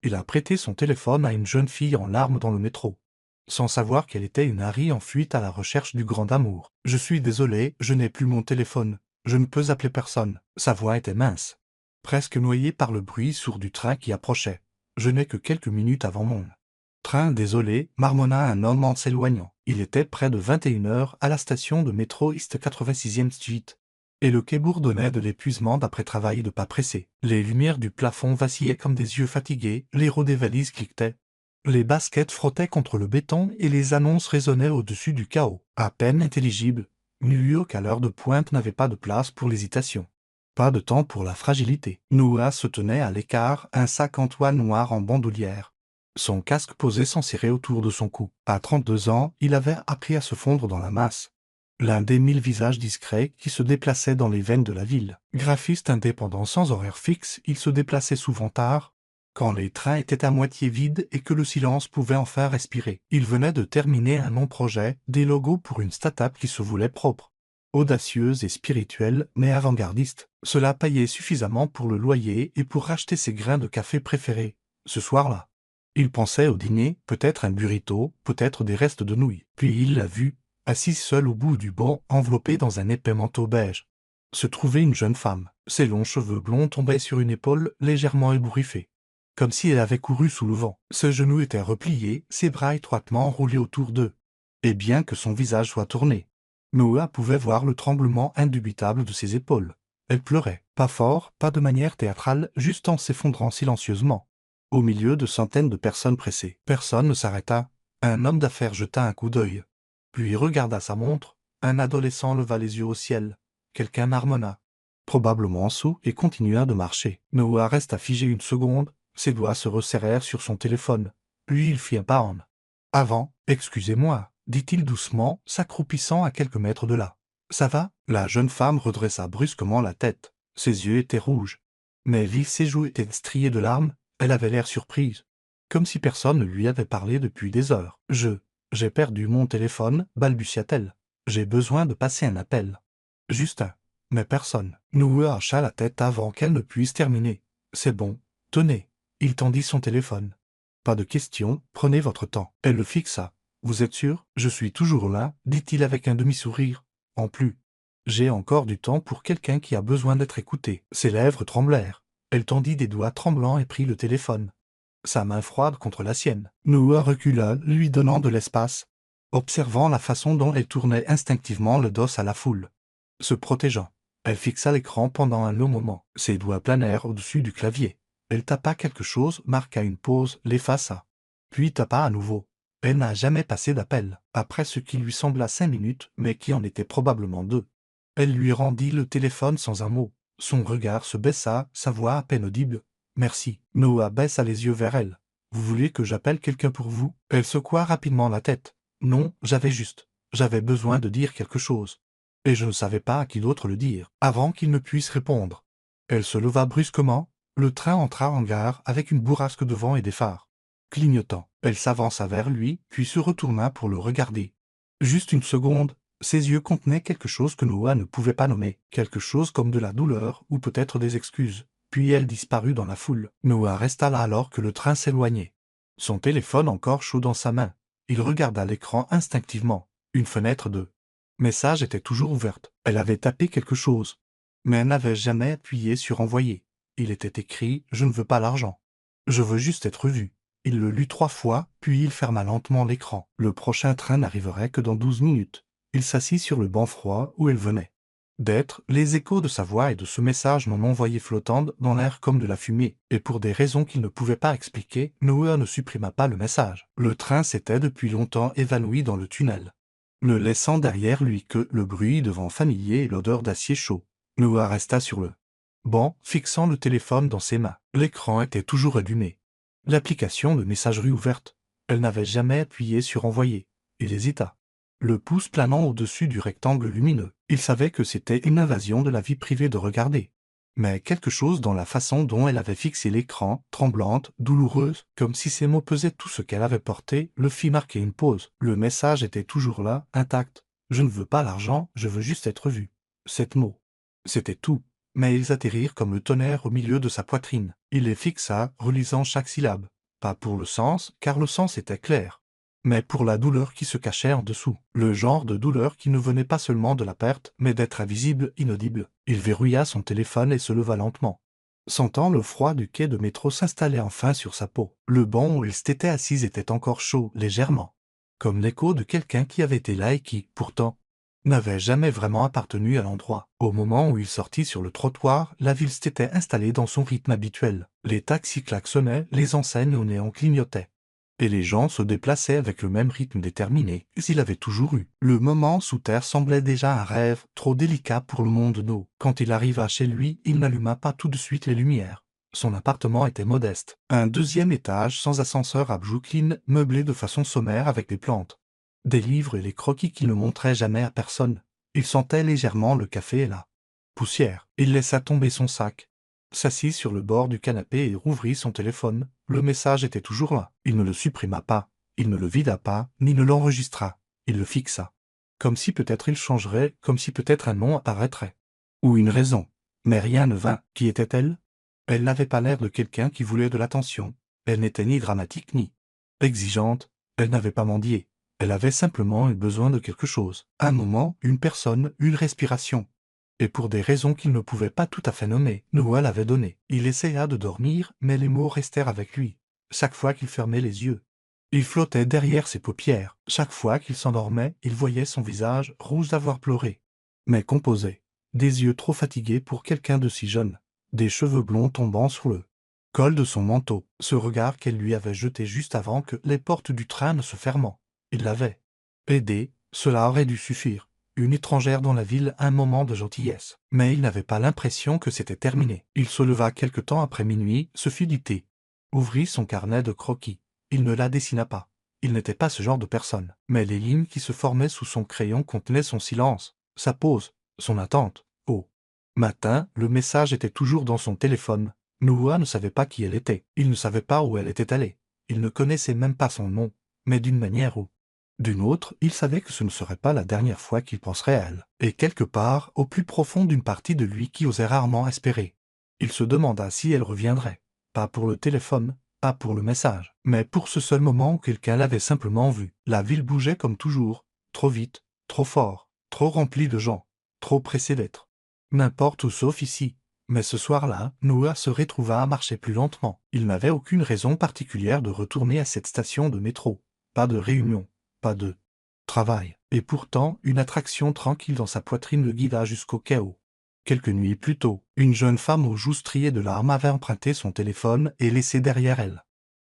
Il a prêté son téléphone à une jeune fille en larmes dans le métro, sans savoir qu'elle était une Harry en fuite à la recherche du grand amour. « Je suis désolé, je n'ai plus mon téléphone. Je ne peux appeler personne. » Sa voix était mince, presque noyée par le bruit sourd du train qui approchait. « Je n'ai que quelques minutes avant mon train, désolé, » marmonna un homme en s'éloignant. Il était près de 21 heures à la station de métro East 86e Street. Et le quai bourdonnait de l'épuisement d'après-travail de pas pressés. Les lumières du plafond vacillaient comme des yeux fatigués, les roues des valises cliquetaient. Les baskets frottaient contre le béton et les annonces résonnaient au-dessus du chaos. À peine intelligible, New York à l'heure de pointe n'avait pas de place pour l'hésitation. Pas de temps pour la fragilité. Noah se tenait à l'écart, un sac en toile noire en bandoulière. Son casque posé s'enserrait autour de son cou. À 32 ans, il avait appris à se fondre dans la masse. L'un des 1000 visages discrets qui se déplaçaient dans les veines de la ville. Graphiste indépendant sans horaire fixe, il se déplaçait souvent tard, quand les trains étaient à moitié vides et que le silence pouvait enfin respirer. Il venait de terminer un long projet, des logos pour une start-up qui se voulait propre, audacieuse et spirituelle, mais avant-gardiste. Cela payait suffisamment pour le loyer et pour racheter ses grains de café préférés. Ce soir-là, il pensait au dîner, peut-être un burrito, peut-être des restes de nouilles. Puis il l'a vue, assise seule au bout du banc, enveloppée dans un épais manteau beige. Se trouvait une jeune femme. Ses longs cheveux blonds tombaient sur une épaule légèrement ébouriffée, comme si elle avait couru sous le vent. Ses genoux étaient repliés, ses bras étroitement enroulés autour d'eux. Et bien que son visage soit tourné, Noah pouvait voir le tremblement indubitable de ses épaules. Elle pleurait, pas fort, pas de manière théâtrale, juste en s'effondrant silencieusement, au milieu de centaines de personnes pressées. Personne ne s'arrêta. Un homme d'affaires jeta un coup d'œil, puis regarda sa montre. Un adolescent leva les yeux au ciel. Quelqu'un marmonna, probablement sous, et continua de marcher. Noah resta figé une seconde, ses doigts se resserrèrent sur son téléphone. Puis il fit un pas en avant. « Excusez-moi, » dit-il doucement, s'accroupissant à quelques mètres de là. « Ça va ?» La jeune femme redressa brusquement la tête. Ses yeux étaient rouges, mais vifs, ses joues étaient striées de larmes. Elle avait l'air surprise, comme si personne ne lui avait parlé depuis des heures. « J'ai perdu mon téléphone, » balbutia-t-elle. « J'ai besoin de passer un appel. Juste un. » Mais personne. Noah hocha la tête avant qu'elle ne puisse terminer. « C'est bon. Tenez. » Il tendit son téléphone. « Pas de questions, prenez votre temps. » Elle le fixa. « Vous êtes sûr ? Je suis toujours là, » dit-il avec un demi-sourire. « En plus, j'ai encore du temps pour quelqu'un qui a besoin d'être écouté. » Ses lèvres tremblèrent. Elle tendit des doigts tremblants et prit le téléphone, sa main froide contre la sienne. Noah recula, lui donnant de l'espace, observant la façon dont elle tournait instinctivement le dos à la foule. Se protégeant, elle fixa l'écran pendant un long moment. Ses doigts planèrent au-dessus du clavier. Elle tapa quelque chose, marqua une pause, l'effaça, puis tapa à nouveau. Elle n'a jamais passé d'appel, après ce qui lui sembla 5 minutes, mais qui en était probablement 2. Elle lui rendit le téléphone sans un mot. Son regard se baissa, sa voix à peine audible. « Merci. » Noah baissa les yeux vers elle. « Vous voulez que j'appelle quelqu'un pour vous ?» Elle secoua rapidement la tête. « Non, j'avais besoin de dire quelque chose. Et je ne savais pas à qui d'autre le dire. » Avant qu'il ne puisse répondre, elle se leva brusquement. Le train entra en gare avec une bourrasque de vent et des phares clignotant. Elle s'avança vers lui, puis se retourna pour le regarder. Juste une seconde. Ses yeux contenaient quelque chose que Noah ne pouvait pas nommer, quelque chose comme de la douleur ou peut-être des excuses. Puis elle disparut dans la foule. Noah resta là alors que le train s'éloignait, son téléphone encore chaud dans sa main. Il regarda l'écran instinctivement. Une fenêtre de message était toujours ouverte. Elle avait tapé quelque chose, mais elle n'avait jamais appuyé sur envoyer. Il était écrit « Je ne veux pas l'argent. Je veux juste être vu. » Il le lut 3 fois, puis il ferma lentement l'écran. Le prochain train n'arriverait que dans 12 minutes. Il s'assit sur le banc froid où elle venait d'être. Les échos de sa voix et de ce message non envoyé flottant dans l'air comme de la fumée, et pour des raisons qu'il ne pouvait pas expliquer, Noah ne supprima pas le message. Le train s'était depuis longtemps évanoui dans le tunnel, ne laissant derrière lui que le bruit de vent familier et l'odeur d'acier chaud. Noah resta sur le banc, fixant le téléphone dans ses mains. L'écran était toujours allumé, l'application de messagerie ouverte. Elle n'avait jamais appuyé sur envoyer. Il hésita, le pouce planant au-dessus du rectangle lumineux. Il savait que c'était une invasion de la vie privée de regarder. Mais quelque chose dans la façon dont elle avait fixé l'écran, tremblante, douloureuse, comme si ces mots pesaient tout ce qu'elle avait porté, le fit marquer une pause. Le message était toujours là, intact. « Je ne veux pas l'argent, je veux juste être vu. » 7 mots. C'était tout. Mais ils atterrirent comme le tonnerre au milieu de sa poitrine. Il les fixa, relisant chaque syllabe. Pas pour le sens, car le sens était clair. Mais pour la douleur qui se cachait en dessous. Le genre de douleur qui ne venait pas seulement de la perte, mais d'être invisible, inaudible. Il verrouilla son téléphone et se leva lentement. Sentant le froid du quai de métro s'installer enfin sur sa peau, le banc où il s'était assis était encore chaud, légèrement. Comme l'écho de quelqu'un qui avait été là et qui, pourtant, n'avait jamais vraiment appartenu à l'endroit. Au moment où il sortit sur le trottoir, la ville s'était installée dans son rythme habituel. Les taxis klaxonnaient, les enseignes au néon clignotaient. Et les gens se déplaçaient avec le même rythme déterminé qu'il avait toujours eu. Le moment sous terre semblait déjà un rêve, trop délicat pour le monde d'eau. Quand il arriva chez lui, il n'alluma pas tout de suite les lumières. Son appartement était modeste. Un deuxième étage sans ascenseur à Brooklyn, meublé de façon sommaire avec des plantes. Des livres et les croquis qu'il ne montrait jamais à personne. Il sentait légèrement le café et la poussière. Il laissa tomber son sac, s'assit sur le bord du canapé et rouvrit son téléphone. Le message était toujours là. Il ne le supprima pas, il ne le vida pas, ni ne l'enregistra. Il le fixa. Comme si peut-être il changerait, comme si peut-être un nom apparaîtrait. Ou une raison. Mais rien ne vint. Qui était-elle? Elle n'avait pas l'air de quelqu'un qui voulait de l'attention. Elle n'était ni dramatique ni exigeante. Elle n'avait pas mendié. Elle avait simplement eu besoin de quelque chose. Un moment, une personne, une respiration. Et pour des raisons qu'il ne pouvait pas tout à fait nommer, Noah l'avait donné. Il essaya de dormir, mais les mots restèrent avec lui. Chaque fois qu'il fermait les yeux, il flottait derrière ses paupières. Chaque fois qu'il s'endormait, il voyait son visage rouge d'avoir pleuré, mais composé. Des yeux trop fatigués pour quelqu'un de si jeune. Des cheveux blonds tombant sur le col de son manteau. Ce regard qu'elle lui avait jeté juste avant que les portes du train ne se ferment. Il l'avait aidé, cela aurait dû suffire. Une étrangère dans la ville, un moment de gentillesse. Mais il n'avait pas l'impression que c'était terminé. Il se leva quelque temps après minuit, se fit du thé. Ouvrit son carnet de croquis. Il ne la dessina pas. Il n'était pas ce genre de personne. Mais les lignes qui se formaient sous son crayon contenaient son silence, sa pause, son attente. Au matin, le message était toujours dans son téléphone. Noah ne savait pas qui elle était. Il ne savait pas où elle était allée. Il ne connaissait même pas son nom. Mais d'une manière ou d'une autre, il savait que ce ne serait pas la dernière fois qu'il penserait à elle. Et quelque part, au plus profond d'une partie de lui qui osait rarement espérer, il se demanda si elle reviendrait. Pas pour le téléphone, pas pour le message, mais pour ce seul moment où quelqu'un l'avait simplement vu. La ville bougeait comme toujours, trop vite, trop fort, trop remplie de gens, trop pressée d'être. N'importe où sauf ici. Mais ce soir-là, Noah se retrouva à marcher plus lentement. Il n'avait aucune raison particulière de retourner à cette station de métro. Pas de réunion, pas de travail. Et pourtant, une attraction tranquille dans sa poitrine le guida jusqu'au chaos. Quelques nuits plus tôt, une jeune femme aux joues striées de larmes avait emprunté son téléphone et laissé derrière elle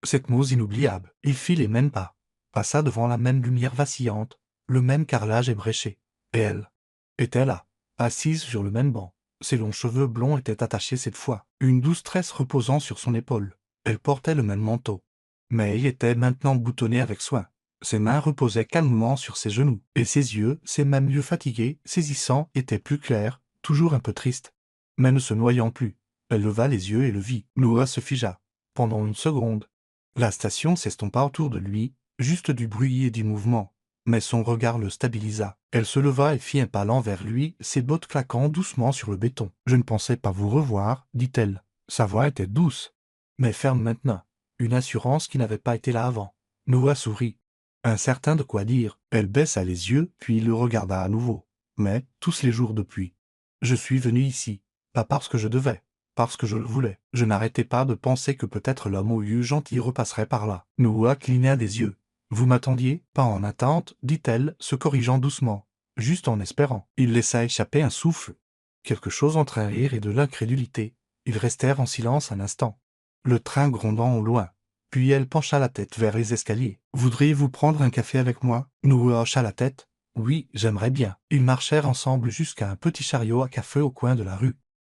cette mousse inoubliable. Il fit les mêmes pas, passa devant la même lumière vacillante, le même carrelage ébréché. Et elle était là, assise sur le même banc. Ses longs cheveux blonds étaient attachés cette fois, une douce tresse reposant sur son épaule. Elle portait le même manteau, mais il était maintenant boutonné avec soin. Ses mains reposaient calmement sur ses genoux, et ses yeux, ces mêmes yeux fatigués, saisissants, étaient plus clairs, toujours un peu tristes, mais ne se noyant plus. Elle leva les yeux et le vit. Noah se figea. Pendant une seconde, la station s'estompa autour de lui, juste du bruit et du mouvement. Mais son regard le stabilisa. Elle se leva et fit un pas lent vers lui, ses bottes claquant doucement sur le béton. « Je ne pensais pas vous revoir, dit-elle. » Sa voix était douce, mais ferme maintenant. Une assurance qui n'avait pas été là avant. Noah sourit, incertain de quoi dire. Elle baissa les yeux, puis le regarda à nouveau. Mais, tous les jours depuis, je suis venu ici, pas parce que je devais, parce que je le voulais. Je n'arrêtais pas de penser que peut-être l'homme aux yeux gentils repasserait par là. Noah cligna des yeux. Vous m'attendiez? Pas en attente, dit-elle, se corrigeant doucement. Juste en espérant. Il laissa échapper un souffle. Quelque chose entre un rire et de l'incrédulité. Ils restèrent en silence un instant, le train grondant au loin. Puis elle pencha la tête vers les escaliers. « Voudriez-vous prendre un café avec moi ?» Noah hocha la tête. « Oui, j'aimerais bien. » Ils marchèrent ensemble jusqu'à un petit chariot à café au coin de la rue.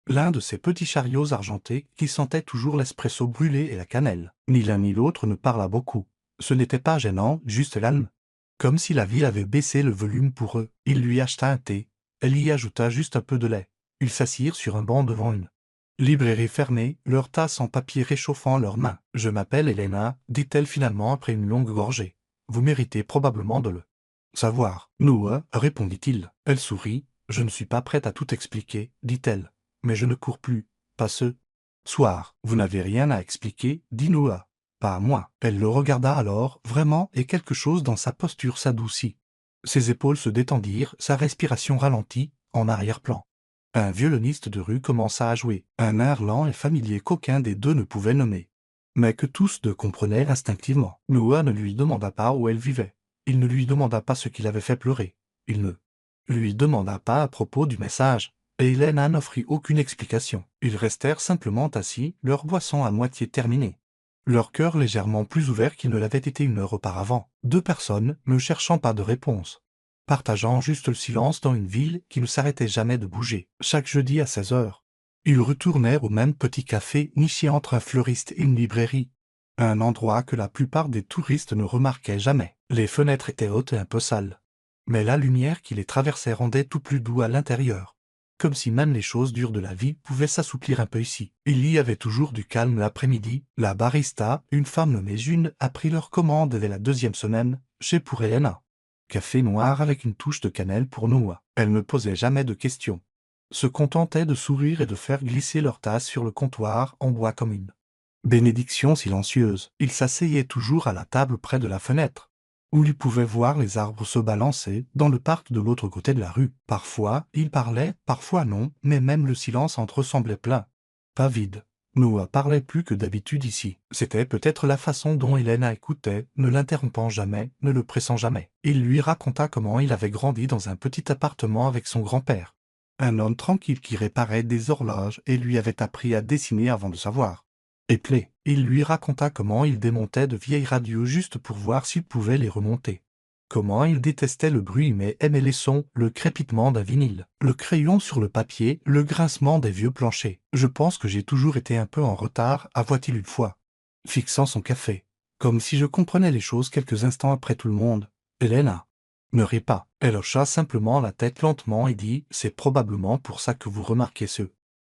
L'un de ces petits chariots argentés qui sentaient toujours l'espresso brûlé et la cannelle. Ni l'un ni l'autre ne parla beaucoup. Ce n'était pas gênant, juste calme. Comme si la ville avait baissé le volume pour eux. Il lui acheta un thé. Elle y ajouta juste un peu de lait. Ils s'assirent sur un banc devant une librairie fermée, leurs tasses en papier réchauffant leurs mains. « Je m'appelle Elena, dit-elle finalement après une longue gorgée. Vous méritez probablement de le savoir. »« Noah, répondit-il. » Elle sourit. « Je ne suis pas prête à tout expliquer, dit-elle. Mais je ne cours plus, pas ce Soir, vous n'avez rien à expliquer, dit Noah. Pas à moi. Elle le regarda alors, vraiment, et quelque chose dans sa posture s'adoucit. Ses épaules se détendirent, sa respiration ralentit, en arrière-plan. Un violoniste de rue commença à jouer, un air lent et familier qu'aucun des deux ne pouvait nommer. Mais que tous deux comprenaient instinctivement. Noah ne lui demanda pas où elle vivait. Il ne lui demanda pas ce qui l'avait fait pleurer. Il ne lui demanda pas à propos du message. Et Helena n'offrit aucune explication. Ils restèrent simplement assis, leur boisson à moitié terminée. Leur cœur légèrement plus ouvert qu'il ne l'avait été une heure auparavant. Deux personnes, ne cherchant pas de réponse. Partageant juste le silence dans une ville qui ne s'arrêtait jamais de bouger. Chaque jeudi à 16 heures. Ils retournèrent au même petit café niché entre un fleuriste et une librairie. Un endroit que la plupart des touristes ne remarquaient jamais. Les fenêtres étaient hautes et un peu sales. Mais la lumière qui les traversait rendait tout plus doux à l'intérieur. Comme si même les choses dures de la vie pouvaient s'assouplir un peu ici. Il y avait toujours du calme l'après-midi. La barista, une femme nommée June, a pris leur commande dès la 2e semaine, chez pour Helena. Café noir avec une touche de cannelle pour Noah. Elle ne posait jamais de questions. Se contentait de sourire et de faire glisser leur tasse sur le comptoir en bois comme une bénédiction silencieuse. Il s'asseyait toujours à la table près de la fenêtre, où il pouvait voir les arbres se balancer dans le parc de l'autre côté de la rue. Parfois, il parlait, parfois non, mais même le silence entre eux semblait plein, pas vide. Noah parlait plus que d'habitude ici. C'était peut-être la façon dont Helena écoutait, ne l'interrompant jamais, ne le pressant jamais. Il lui raconta comment il avait grandi dans un petit appartement avec son grand-père. Un homme tranquille qui réparait des horloges et lui avait appris à dessiner avant de savoir. Éplé, il lui raconta comment il démontait de vieilles radios juste pour voir s'il pouvait les remonter. Comment il détestait le bruit mais aimait les sons, le crépitement d'un vinyle, le crayon sur le papier, le grincement des vieux planchers. Je pense que j'ai toujours été un peu en retard, avoua-t-il une fois, fixant son café. Comme si je comprenais les choses quelques instants après tout le monde. Helena ne rit pas. Elle hocha simplement la tête lentement et dit « C'est probablement pour ça que vous remarquez ce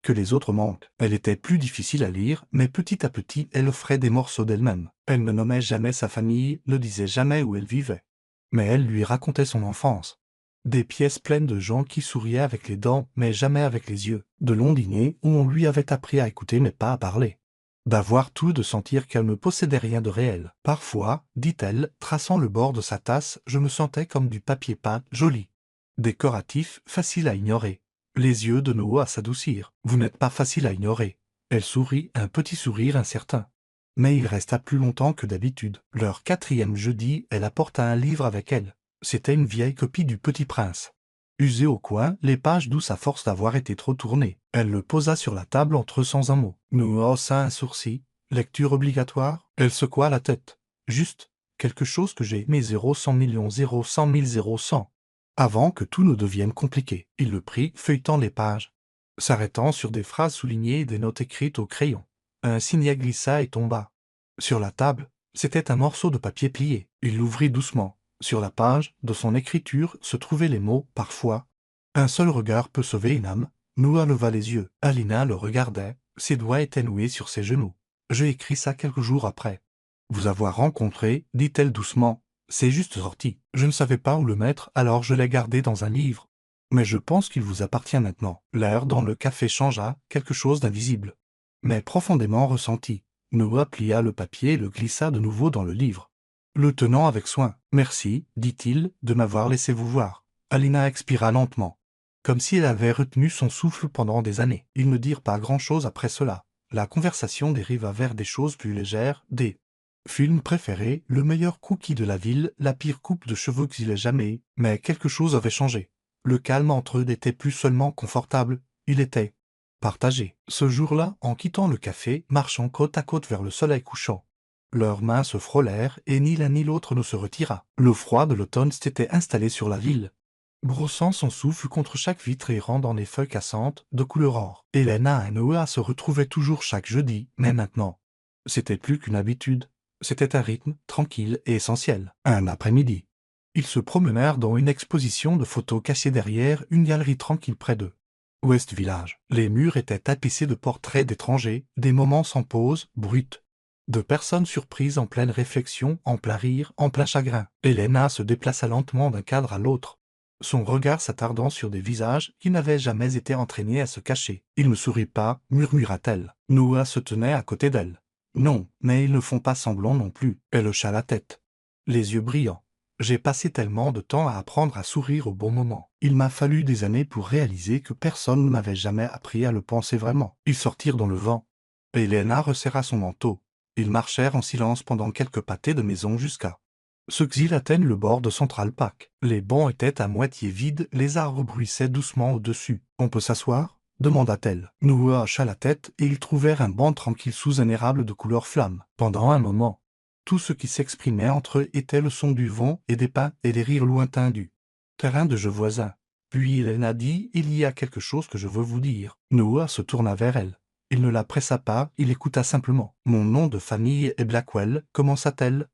que les autres manquent. » Elle était plus difficile à lire, mais petit à petit elle offrait des morceaux d'elle-même. Elle ne nommait jamais sa famille, ne disait jamais où elle vivait. Mais elle lui racontait son enfance. Des pièces pleines de gens qui souriaient avec les dents, mais jamais avec les yeux. De longs dîners où on lui avait appris à écouter mais pas à parler. D'avoir tout, de sentir qu'elle ne possédait rien de réel. Parfois, dit-elle, traçant le bord de sa tasse, je me sentais comme du papier peint, joli. Décoratif, facile à ignorer. Les yeux de Noah s'adoucirent. Vous n'êtes pas facile à ignorer. Elle sourit, un petit sourire incertain. Mais il resta plus longtemps que d'habitude. Leur 4e jeudi, elle apporta un livre avec elle. C'était une vieille copie du Petit Prince. Usée au coin, les pages douces à force d'avoir été trop tournées. Elle le posa sur la table entre eux sans un mot. Noah haussa un sourcil. Lecture obligatoire. Elle secoua la tête. Juste, quelque chose que j'ai aimé 0 100 millions 0 100 000 0 100. Avant que tout ne devienne compliqué. Il le prit, feuilletant les pages, s'arrêtant sur des phrases soulignées et des notes écrites au crayon. Un signet glissa et tomba. Sur la table, c'était un morceau de papier plié. Il l'ouvrit doucement. Sur la page, de son écriture, se trouvaient les mots « parfois ». Un seul regard peut sauver une âme. Noah leva les yeux. Alina le regardait. Ses doigts étaient noués sur ses genoux. J'ai écrit ça quelques jours après. Vous avoir rencontré, dit-elle doucement. C'est juste sorti. Je ne savais pas où le mettre, alors je l'ai gardé dans un livre. Mais je pense qu'il vous appartient maintenant. L'air dans le café changea, quelque chose d'invisible, mais profondément ressenti. Noah plia le papier et le glissa de nouveau dans le livre, le tenant avec soin. « Merci, dit-il, de m'avoir laissé vous voir. » Alina expira lentement, comme si elle avait retenu son souffle pendant des années. Ils ne dirent pas grand-chose après cela. La conversation dériva vers des choses plus légères, des films préférés, le meilleur cookie de la ville, la pire coupe de cheveux qu'il ait jamais eue. Mais quelque chose avait changé. Le calme entre eux n'était plus seulement confortable, il était partagé. Ce jour-là, en quittant le café, marchant côte à côte vers le soleil couchant, leurs mains se frôlèrent et ni l'un ni l'autre ne se retira. Le froid de l'automne s'était installé sur la ville, brossant son souffle contre chaque vitre et rendant les feuilles cassantes de couleur or. Helena et Noah se retrouvaient toujours chaque jeudi, mais maintenant, c'était plus qu'une habitude. C'était un rythme tranquille et essentiel. Un après-midi, ils se promenèrent dans une exposition de photos cachée derrière une galerie tranquille près d'eux. West Village. Les murs étaient tapissés de portraits d'étrangers, des moments sans pause, bruts, de personnes surprises en pleine réflexion, en plein rire, en plein chagrin. Helena se déplaça lentement d'un cadre à l'autre, son regard s'attardant sur des visages qui n'avaient jamais été entraînés à se cacher. « Il ne sourit pas, murmura-t-elle. Noah se tenait à côté d'elle. « Non, mais ils ne font pas semblant non plus. » Elle hocha la tête, les yeux brillants. « J'ai passé tellement de temps à apprendre à sourire au bon moment. Il m'a fallu des années pour réaliser que personne ne m'avait jamais appris à le penser vraiment. » Ils sortirent dans le vent. Elena resserra son manteau. Ils marchèrent en silence pendant quelques pâtés de maison jusqu'à ce qu'ils atteignent le bord de Central Park. Les bancs étaient à moitié vides, les arbres bruissaient doucement au-dessus. « On peut s'asseoir » demanda-t-elle. Noah hocha la tête et ils trouvèrent un banc tranquille sous un érable de couleur flamme. Pendant un moment, tout ce qui s'exprimait entre eux était le son du vent et des pas et les rires lointains du terrain de jeu voisin. Puis Elena dit « Il y a quelque chose que je veux vous dire. » Noah se tourna vers elle. Il ne la pressa pas, il écouta simplement. « Mon nom de famille est Blackwell, commença-t-elle.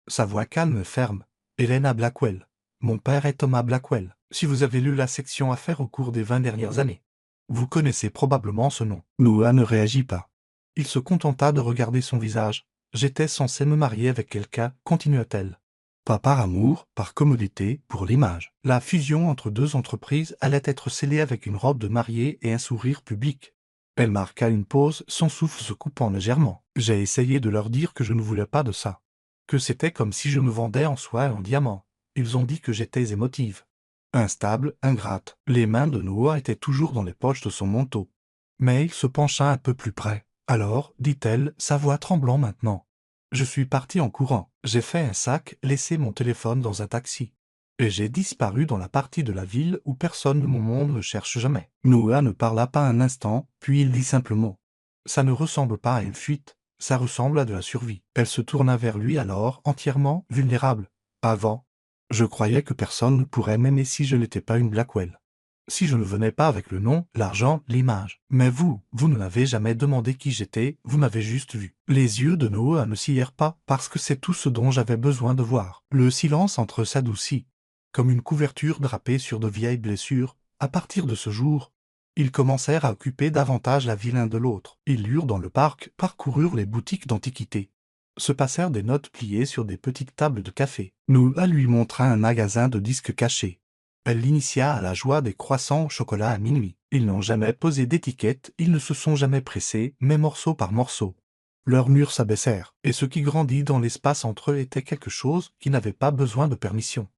Sa voix calme et ferme. Elena Blackwell. Mon père est Thomas Blackwell. Si vous avez lu la section Affaires au cours des 20 dernières années, vous connaissez probablement ce nom. » Noah ne réagit pas. Il se contenta de regarder son visage. « J'étais censé me marier avec quelqu'un, continua-t-elle. Pas par amour, par commodité, pour l'image. La fusion entre deux entreprises allait être scellée avec une robe de mariée et un sourire public. » Elle marqua une pause, son souffle se coupant légèrement. « J'ai essayé de leur dire que je ne voulais pas de ça. Que c'était comme si je me vendais en soie et en diamants. Ils ont dit que j'étais émotive. Instable, ingrate. » Les mains de Noah étaient toujours dans les poches de son manteau. Mais il se pencha un peu plus près. « Alors, dit-elle, sa voix tremblant maintenant. Je suis partie en courant. J'ai fait un sac, laissé mon téléphone dans un taxi. Et j'ai disparu dans la partie de la ville où personne de mon monde ne cherche jamais. » Noah ne parla pas un instant, puis il dit simplement « Ça ne ressemble pas à une fuite, ça ressemble à de la survie. » Elle se tourna vers lui alors, entièrement vulnérable. « Avant, je croyais que personne ne pourrait m'aimer si je n'étais pas une Blackwell. Si je ne venais pas avec le nom, l'argent, l'image. Mais vous ne m'avez jamais demandé qui j'étais, vous m'avez juste vu. » Les yeux de Noah ne sillèrent pas, parce que c'est tout ce dont j'avais besoin de voir. Le silence entre eux s'adoucit, comme une couverture drapée sur de vieilles blessures. À partir de ce jour, ils commencèrent à occuper davantage la vie l'un de l'autre. Ils lurent dans le parc, parcoururent les boutiques d'antiquités, se passèrent des notes pliées sur des petites tables de café. Noah lui montra un magasin de disques cachés. Elle l'initia à la joie des croissants au chocolat à minuit. Ils n'ont jamais posé d'étiquette, ils ne se sont jamais pressés, mais morceau par morceau. Leurs murs s'abaissèrent, et ce qui grandit dans l'espace entre eux était quelque chose qui n'avait pas besoin de permission,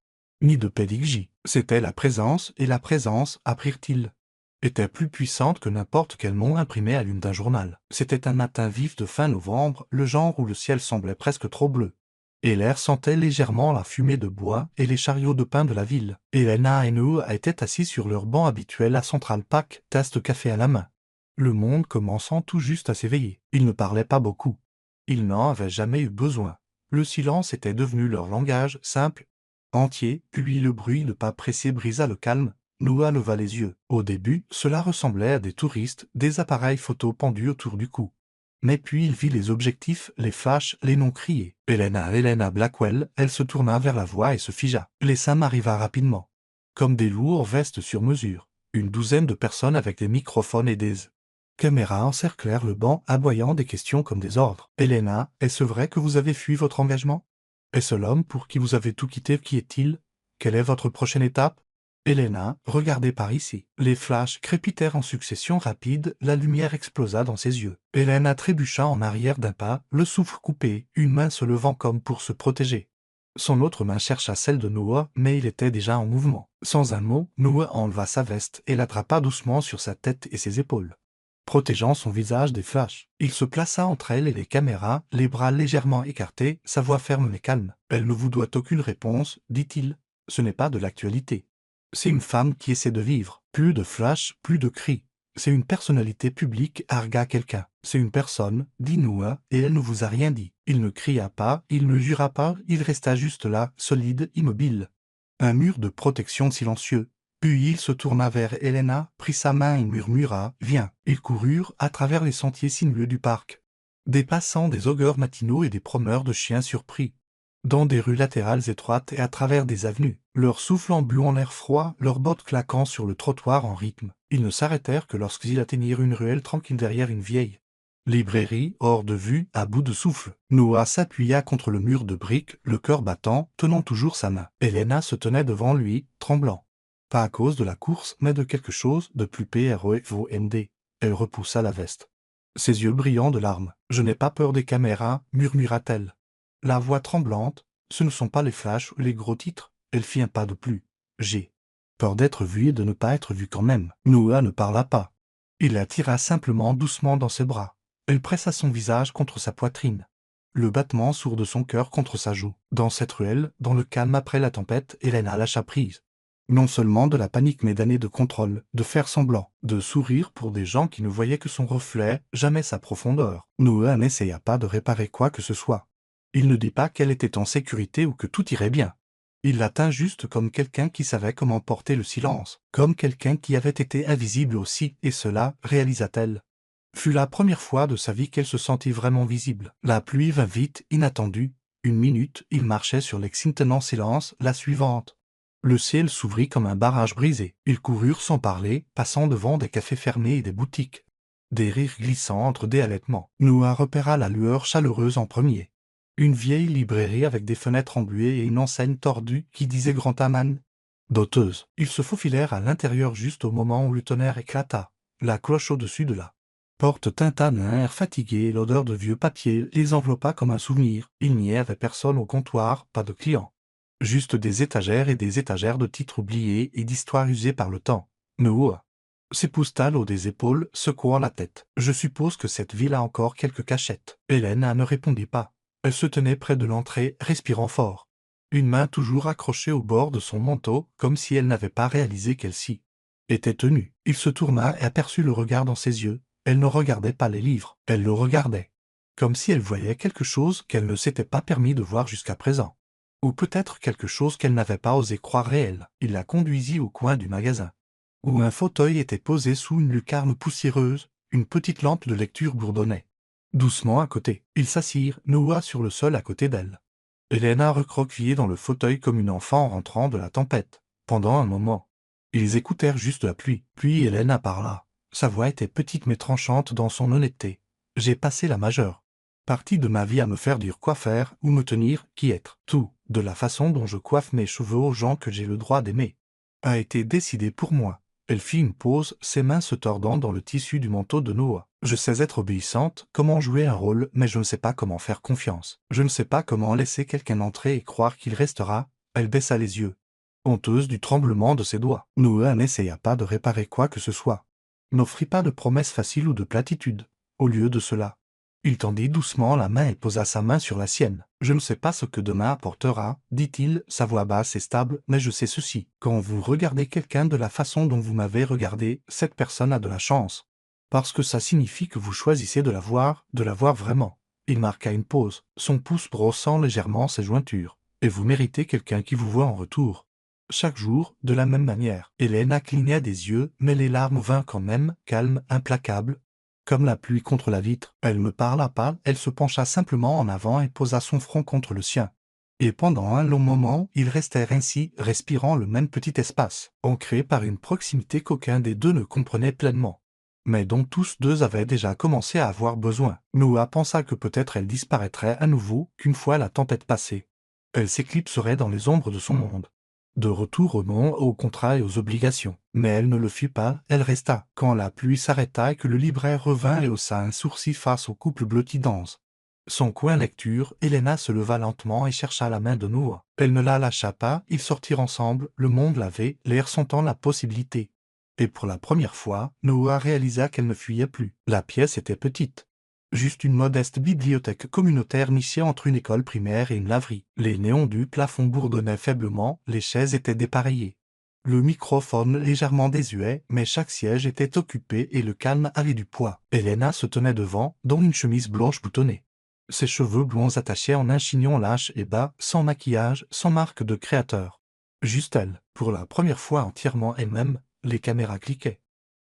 ni de pédagogie. C'était la présence, et la présence, apprirent-ils, était plus puissante que n'importe quel mot imprimé à l'une d'un journal. C'était un matin vif de fin novembre, le genre où le ciel semblait presque trop bleu, et l'air sentait légèrement la fumée de bois et les chariots de pain de la ville. Elena et Noah étaient assis sur leur banc habituel à Central Park, tasse de café à la main. Le monde commençant tout juste à s'éveiller. Ils ne parlaient pas beaucoup. Ils n'en avaient jamais eu besoin. Le silence était devenu leur langage, simple, entier, puis le bruit de pas pressés brisa le calme. Noah leva les yeux. Au début, cela ressemblait à des touristes, des appareils photo pendus autour du cou. Mais puis il vit les objectifs, les flashs, les noms criés. Elena Blackwell, elle se tourna vers la voix et se figea. L'essaim arriva rapidement, comme des lourds vestes sur mesure. Une douzaine de personnes avec des microphones et des caméras encerclèrent le banc, aboyant des questions comme des ordres. « Elena, est-ce vrai que vous avez fui votre engagement? Est-ce l'homme pour qui vous avez tout quitté? Qui est-il? Quelle est votre prochaine étape? » Elena, regardez par ici. Les flashs crépitèrent en succession rapide, la lumière explosa dans ses yeux. Elena trébucha en arrière d'un pas, le souffle coupé, une main se levant comme pour se protéger. Son autre main chercha celle de Noah, mais il était déjà en mouvement. Sans un mot, Noah enleva sa veste et l'attrapa doucement sur sa tête et ses épaules, protégeant son visage des flashs. Il se plaça entre elle et les caméras, les bras légèrement écartés, sa voix ferme mais calme. « Elle ne vous doit aucune réponse, dit-il. Ce n'est pas de l'actualité. C'est une femme qui essaie de vivre. Plus de flash, plus de cris. C'est une personnalité publique, argua quelqu'un. C'est une personne, dit Noah, et elle ne vous a rien dit. » Il ne cria pas, il ne jura pas, il resta juste là, solide, immobile. Un mur de protection silencieux. Puis il se tourna vers Elena, prit sa main et murmura « Viens ». Ils coururent à travers les sentiers sinueux du parc, dépassant des augures matinaux et des promeneurs de chiens surpris, dans des rues latérales étroites et à travers des avenues, leur souffle embuant l'air froid, leurs bottes claquant sur le trottoir en rythme. Ils ne s'arrêtèrent que lorsqu'ils atteignirent une ruelle tranquille derrière une vieille librairie, hors de vue, à bout de souffle. Noah s'appuya contre le mur de briques, le cœur battant, tenant toujours sa main. Elena se tenait devant lui, tremblant. Pas à cause de la course, mais de quelque chose de plus profond. Elle repoussa la veste. Ses yeux brillants de larmes. Je n'ai pas peur des caméras, murmura-t-elle. La voix tremblante. Ce ne sont pas les flashs ou les gros titres. Elle fit un pas de plus. J'ai peur d'être vue et de ne pas être vue quand même. Noah ne parla pas. Il la tira simplement doucement dans ses bras. Elle pressa son visage contre sa poitrine. Le battement sourd de son cœur contre sa joue. Dans cette ruelle, dans le calme après la tempête, Helena lâcha prise. Non seulement de la panique mais d'années de contrôle, de faire semblant, de sourire pour des gens qui ne voyaient que son reflet, jamais sa profondeur. Noah n'essaya pas de réparer quoi que ce soit. Il ne dit pas qu'elle était en sécurité ou que tout irait bien. Il la tint juste comme quelqu'un qui savait comment porter le silence, comme quelqu'un qui avait été invisible aussi, et cela, réalisa-t-elle, fut la première fois de sa vie qu'elle se sentit vraiment visible. La pluie vint vite, inattendue. Une minute, il marchait sur Lexington en silence, la suivante. Le ciel s'ouvrit comme un barrage brisé. Ils coururent sans parler, passant devant des cafés fermés et des boutiques. Des rires glissant entre des halètements. Noah repéra la lueur chaleureuse en premier. Une vieille librairie avec des fenêtres embuées et une enseigne tordue qui disait Grand Aman. Doteuse. Ils se faufilèrent à l'intérieur juste au moment où le tonnerre éclata. La cloche au-dessus de la porte tinta d'un air fatigué et l'odeur de vieux papier les enveloppa comme un souvenir. Il n'y avait personne au comptoir, pas de clients. Juste des étagères et des étagères de titres oubliés et d'histoires usées par le temps. Noah s'épousta l'eau des épaules, secouant la tête. Je suppose que cette ville a encore quelques cachettes. Helena ne répondit pas. Elle se tenait près de l'entrée, respirant fort. Une main toujours accrochée au bord de son manteau, comme si elle n'avait pas réalisé qu'elle s'y était tenue. Il se tourna et aperçut le regard dans ses yeux. Elle ne regardait pas les livres, elle le regardait. Comme si elle voyait quelque chose qu'elle ne s'était pas permis de voir jusqu'à présent. Ou peut-être quelque chose qu'elle n'avait pas osé croire réel. Il la conduisit au coin du magasin, où un fauteuil était posé sous une lucarne poussiéreuse, une petite lampe de lecture bourdonnait. Doucement à côté, ils s'assirent, Noah sur le sol à côté d'elle. Helena recroquevillée dans le fauteuil comme une enfant rentrant de la tempête. Pendant un moment, ils écoutèrent juste la pluie, puis Helena parla. Sa voix était petite mais tranchante dans son honnêteté. J'ai passé la majeure partie de ma vie à me faire dire quoi faire ou me tenir, qui être. Tout, de la façon dont je coiffe mes cheveux aux gens que j'ai le droit d'aimer, a été décidé pour moi. Elle fit une pause, ses mains se tordant dans le tissu du manteau de Noah. Je sais être obéissante, comment jouer un rôle, mais je ne sais pas comment faire confiance. Je ne sais pas comment laisser quelqu'un entrer et croire qu'il restera. Elle baissa les yeux, honteuse du tremblement de ses doigts. Noah n'essaya pas de réparer quoi que ce soit. N'offrit pas de promesses faciles ou de platitudes. Au lieu de cela, il tendit doucement la main et posa sa main sur la sienne. « Je ne sais pas ce que demain apportera, dit-il, sa voix basse et stable, mais je sais ceci. Quand vous regardez quelqu'un de la façon dont vous m'avez regardé, cette personne a de la chance. Parce que ça signifie que vous choisissez de la voir vraiment. » Il marqua une pause, son pouce brossant légèrement ses jointures. « Et vous méritez quelqu'un qui vous voit en retour. » Chaque jour, de la même manière. Helena cligna des yeux, mais les larmes vinrent quand même, calmes, implacables, comme la pluie contre la vitre. Elle ne parla pas, elle se pencha simplement en avant et posa son front contre le sien. Et pendant un long moment, ils restèrent ainsi, respirant le même petit espace, ancré par une proximité qu'aucun des deux ne comprenait pleinement, mais dont tous deux avaient déjà commencé à avoir besoin. Noah pensa que peut-être elle disparaîtrait à nouveau, qu'une fois la tempête passée, elle s'éclipserait dans les ombres de son monde. De retour au monde, aux contrats et aux obligations. Mais elle ne le fit pas, elle resta. Quand la pluie s'arrêta et que le libraire revint et haussa un sourcil face au couple bleu qui danse. Son coin lecture, Helena se leva lentement et chercha la main de Noah. Elle ne la lâcha pas, ils sortirent ensemble, le monde l'avait, l'air sentant la possibilité. Et pour la première fois, Noah réalisa qu'elle ne fuyait plus. La pièce était petite. Juste une modeste bibliothèque communautaire nichée entre une école primaire et une laverie. Les néons du plafond bourdonnaient faiblement, les chaises étaient dépareillées. Le microphone légèrement désuet, mais chaque siège était occupé et le calme avait du poids. Helena se tenait devant, dans une chemise blanche boutonnée. Ses cheveux blonds attachés en un chignon lâche et bas, sans maquillage, sans marque de créateur. Juste elle, pour la première fois entièrement elle-même, les caméras cliquaient.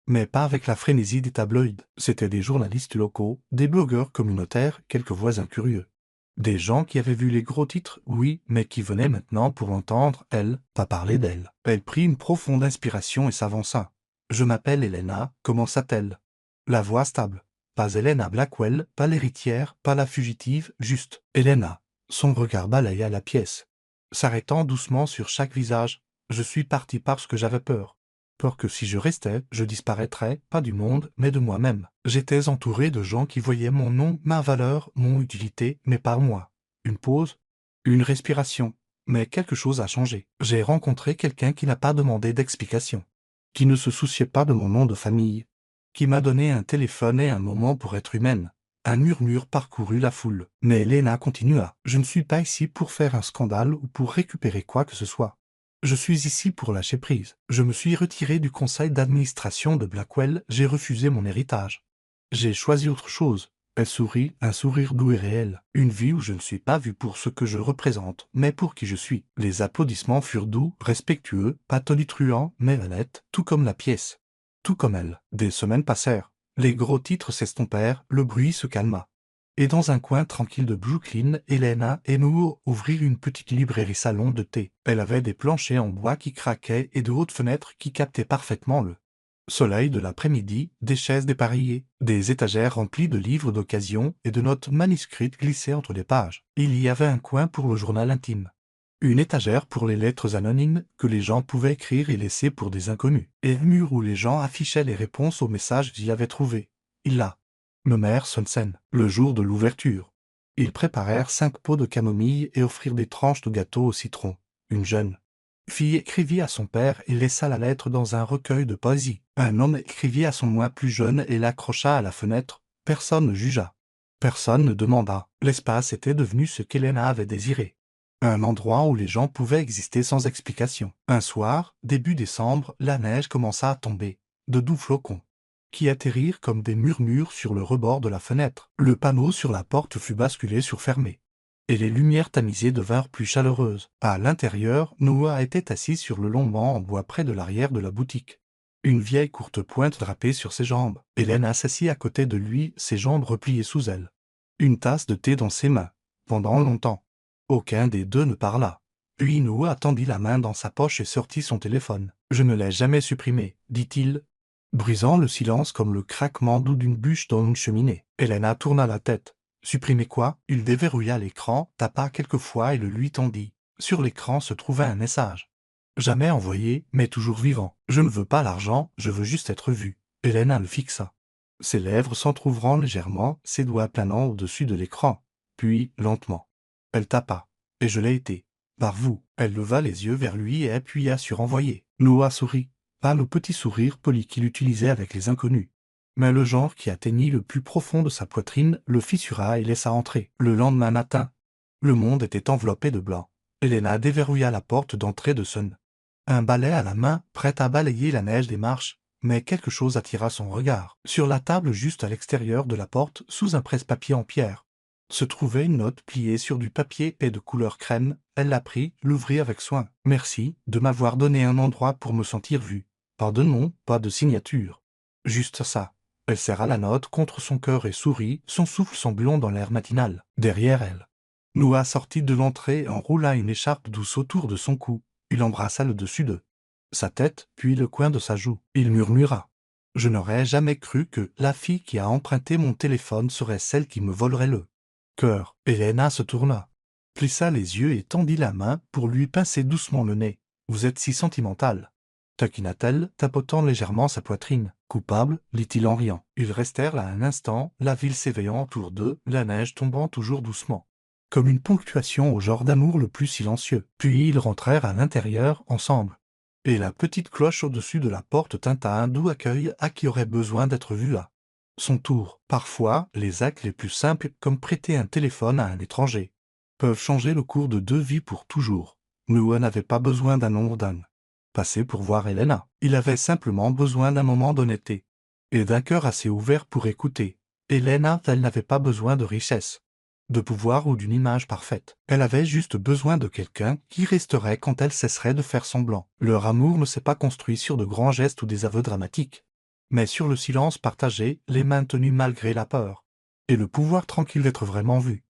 Mais pas avec la frénésie des tabloïds. C'étaient des journalistes locaux, des blogueurs communautaires, quelques voisins curieux. Des gens qui avaient vu les gros titres, oui, mais qui venaient maintenant pour entendre, elle, pas parler d'elle. Elle prit une profonde inspiration et s'avança. « Je m'appelle Helena, commença-t-elle. La voix stable. Pas Helena Blackwell, pas l'héritière, pas la fugitive, juste Helena. » Son regard balaya la pièce, s'arrêtant doucement sur chaque visage. Je suis parti parce que j'avais peur. Peur que si je restais, je disparaîtrais, pas du monde, mais de moi-même. J'étais entouré de gens qui voyaient mon nom, ma valeur, mon utilité, mais pas moi. Une pause, une respiration. Mais quelque chose a changé. J'ai rencontré quelqu'un qui n'a pas demandé d'explication, qui ne se souciait pas de mon nom de famille, qui m'a donné un téléphone et un moment pour être humaine. Un murmure parcourut la foule. Mais Elena continua. Je ne suis pas ici pour faire un scandale ou pour récupérer quoi que ce soit. Je suis ici pour lâcher prise. Je me suis retiré du conseil d'administration de Blackwell, j'ai refusé mon héritage. J'ai choisi autre chose. Elle sourit, un sourire doux et réel. Une vie où je ne suis pas vu pour ce que je représente, mais pour qui je suis. Les applaudissements furent doux, respectueux, pas tonitruants, mais honnêtes, tout comme la pièce. Tout comme elle. Des semaines passèrent. Les gros titres s'estompèrent, le bruit se calma. Et dans un coin tranquille de Brooklyn, Elena et Noah ouvrirent une petite librairie-salon de thé. Elle avait des planchers en bois qui craquaient et de hautes fenêtres qui captaient parfaitement le soleil de l'après-midi, des chaises dépareillées, des étagères remplies de livres d'occasion et de notes manuscrites glissées entre les pages. Il y avait un coin pour le journal intime. Une étagère pour les lettres anonymes que les gens pouvaient écrire et laisser pour des inconnus. Et un mur où les gens affichaient les réponses aux messages qu'ils avaient trouvés. Il l'a. Nommèrent Sonsen, le jour de l'ouverture. Ils préparèrent 5 pots de camomille et offrirent des tranches de gâteau au citron. Une jeune fille écrivit à son père et laissa la lettre dans un recueil de poésie. Un homme écrivit à son moi plus jeune et l'accrocha à la fenêtre. Personne ne jugea. Personne ne demanda. L'espace était devenu ce qu'Helena avait désiré. Un endroit où les gens pouvaient exister sans explication. Un soir, début décembre, la neige commença à tomber. De doux flocons qui atterrirent comme des murmures sur le rebord de la fenêtre. Le panneau sur la porte fut basculé sur fermé. Et les lumières tamisées devinrent plus chaleureuses. À l'intérieur, Noah était assis sur le long banc en bois près de l'arrière de la boutique. Une vieille courte pointe drapée sur ses jambes. Hélène s'assit à côté de lui, ses jambes repliées sous elle. Une tasse de thé dans ses mains. Pendant longtemps. Aucun des deux ne parla. Puis Noah tendit la main dans sa poche et sortit son téléphone. « Je ne l'ai jamais supprimé, dit-il, brisant le silence comme le craquement doux d'une bûche dans une cheminée. Helena tourna la tête. Supprimer quoi? Il déverrouilla l'écran, tapa quelques fois et le lui tendit. Sur l'écran se trouvait un message. Jamais envoyé, mais toujours vivant. Je ne veux pas l'argent, je veux juste être vu. Helena le fixa. Ses lèvres s'entr'ouvrant légèrement, ses doigts planant au-dessus de l'écran. Puis, lentement. Elle tapa. Et je l'ai été. Par vous. Elle leva les yeux vers lui et appuya sur envoyer. Noah sourit. Pas le petit sourire poli qu'il utilisait avec les inconnus, mais le genre qui atteignit le plus profond de sa poitrine, le fissura et laissa entrer. Le lendemain matin, le monde était enveloppé de blanc. Helena déverrouilla la porte d'entrée de Sun. Un balai à la main, prête à balayer la neige des marches, mais quelque chose attira son regard. Sur la table juste à l'extérieur de la porte, sous un presse-papier en pierre, se trouvait une note pliée sur du papier épais de couleur crème. Elle la prit, l'ouvrit avec soin. « Merci de m'avoir donné un endroit pour me sentir vue. Pas de nom, pas de signature. Juste ça. » Elle serra la note contre son cœur et sourit, son souffle semblant dans l'air matinal. Derrière elle, Noah sortit de l'entrée et enroula une écharpe douce autour de son cou. Il embrassa le dessus de sa tête, puis le coin de sa joue. Il murmura. « Je n'aurais jamais cru que la fille qui a emprunté mon téléphone serait celle qui me volerait le cœur. » Helena se tourna, plissa les yeux et tendit la main pour lui pincer doucement le nez. « Vous êtes si sentimental. » taquina-t-elle, tapotant légèrement sa poitrine. « Coupable, lit-il en riant. » Ils restèrent là un instant, la ville s'éveillant autour d'eux, la neige tombant toujours doucement, comme une ponctuation au genre d'amour le plus silencieux. Puis ils rentrèrent à l'intérieur, ensemble. Et la petite cloche au-dessus de la porte tinta un doux accueil à qui aurait besoin d'être vu à son tour. Parfois, les actes les plus simples, comme prêter un téléphone à un étranger, peuvent changer le cours de 2 vies pour toujours. Noah n'avait pas besoin d'un nombre d'ânes passé pour voir Helena. Il avait simplement besoin d'un moment d'honnêteté et d'un cœur assez ouvert pour écouter. Helena, elle n'avait pas besoin de richesse, de pouvoir ou d'une image parfaite. Elle avait juste besoin de quelqu'un qui resterait quand elle cesserait de faire semblant. Leur amour ne s'est pas construit sur de grands gestes ou des aveux dramatiques, mais sur le silence partagé, les mains tenues malgré la peur, et le pouvoir tranquille d'être vraiment vu.